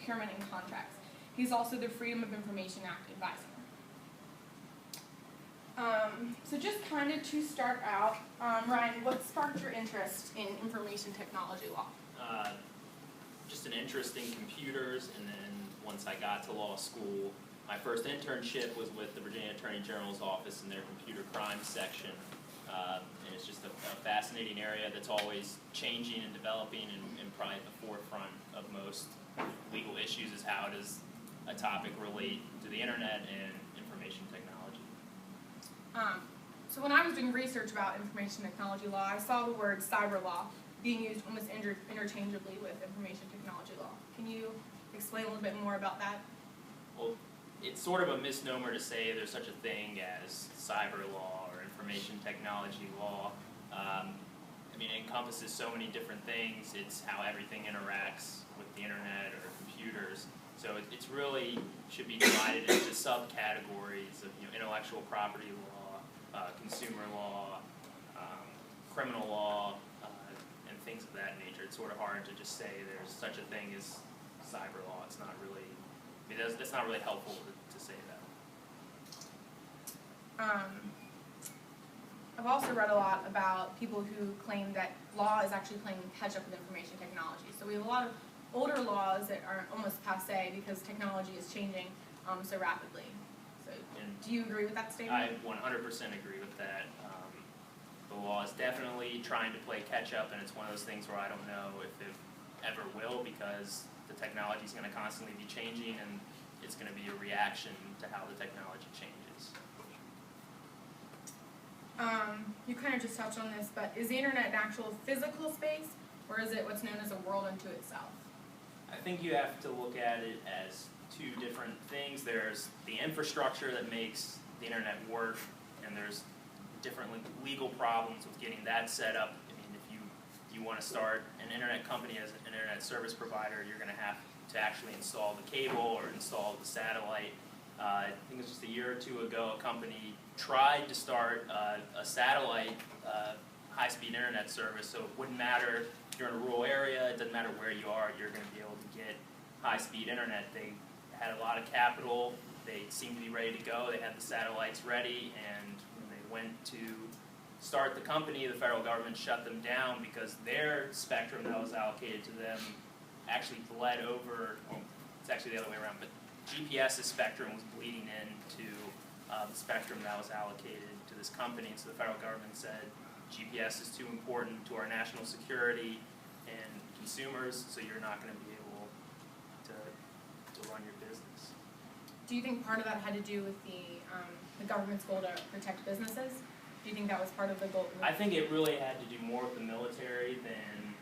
procurement and contracts. He's also the Freedom of Information Act advisor. So just kind of to start out, Ryan, what sparked your interest in information technology law? Just an interest in computers, and then once I got to law school, my first internship was with the Virginia Attorney General's office in their computer crime section. And it's just a fascinating area that's always changing and developing, and probably at the forefront of most legal issues is how does a topic relate to the internet and information technology. So when I was doing research about information technology law, I saw the word cyber law being used almost interchangeably with information technology law. Can you explain a little bit more about that? Well, it's sort of a misnomer to say there's such a thing as cyber law or information technology law. I mean, it encompasses so many different things. It's how everything interacts with the internet or computers. So it's really should be divided into subcategories of intellectual property law, consumer law, criminal law, and things of that nature. It's sort of hard to just say there's such a thing as cyber law. It's not really. I mean, that's not really helpful to say that. I've also read a lot about people who claim that law is actually playing catch up with information technology. So we have a lot of older laws that are almost passé because technology is changing so rapidly. So do you agree with that statement? I 100% agree with that. The law is definitely trying to play catch up, and it's one of those things where I don't know if it ever will, because the technology is going to constantly be changing, and it's going to be a reaction to how the technology changes. You kind of just touched on this, but is the internet an actual physical space, or is it what's known as a world unto itself? I think you have to look at it as two different things. There's the infrastructure that makes the internet work, and there's different legal problems with getting that set up. I mean, if you want to start an internet company as an internet service provider, you're going to have to actually install the cable or install the satellite. I think it was just a year or two ago, a company tried to start a satellite high-speed internet service, so it wouldn't matter if you're in a rural area, it doesn't matter where you are, you're going to be able to get high-speed internet. They had a lot of capital, they seemed to be ready to go, they had the satellites ready, and when they went to start the company, the federal government shut them down because their spectrum that was allocated to them actually bled over, well, it's actually the other way around, but GPS's spectrum was bleeding into the spectrum that was allocated to this company, and so the federal government said GPS is too important to our national security and consumers, so you're not going to be able to run your business. Do you think part of that had to do with the government's goal to protect businesses? Do you think that was part of the goal? I think it really had to do more with the military than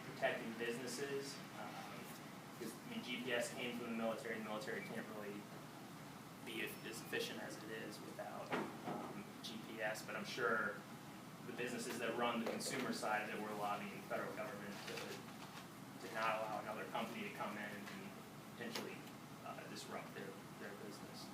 protecting businesses. Because I mean, GPS came from the military. The military can't really be as efficient as it is without GPS. But I'm sure the businesses that run the consumer side of it were lobbying the federal government to not allow another company to come in and potentially disrupt their business.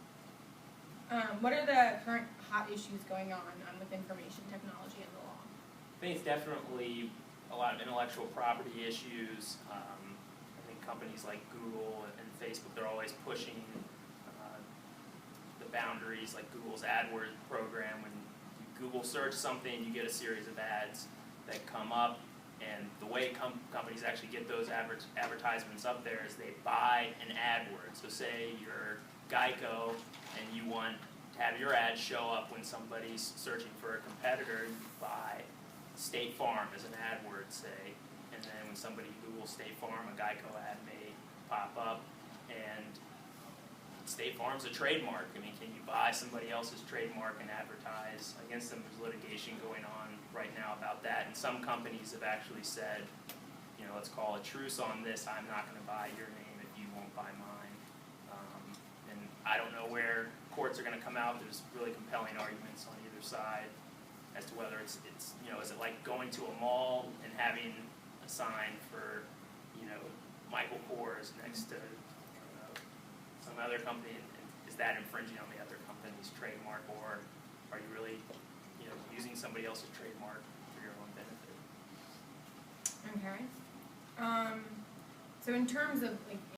What are the current hot issues going on with information technology and the law? I think it's definitely a lot of intellectual property issues. I think companies like Google and Facebook, they're always pushing the boundaries, like Google's AdWords program. When you Google search something, you get a series of ads that come up, and the way companies actually get those advertisements up there is they buy an AdWord. So say you're Geico and you want to have your ad show up when somebody's searching for a competitor, you buy State Farm as an AdWord, say, and then when somebody Googles State Farm, a Geico ad may pop up, and State Farm's a trademark. I mean, can you buy somebody else's trademark and advertise against them? There's litigation going on right now about that, and some companies have actually said, let's call a truce on this. I'm not going to buy your name if you won't buy mine. And I don't know where courts are going to come out. There's really compelling arguments on either side as to whether it's is it like going to a mall and having a sign for Michael Kors next to some other company, and is that infringing on the other company's trademark, or are you really using somebody else's trademark for your own benefit? Okay. So in terms of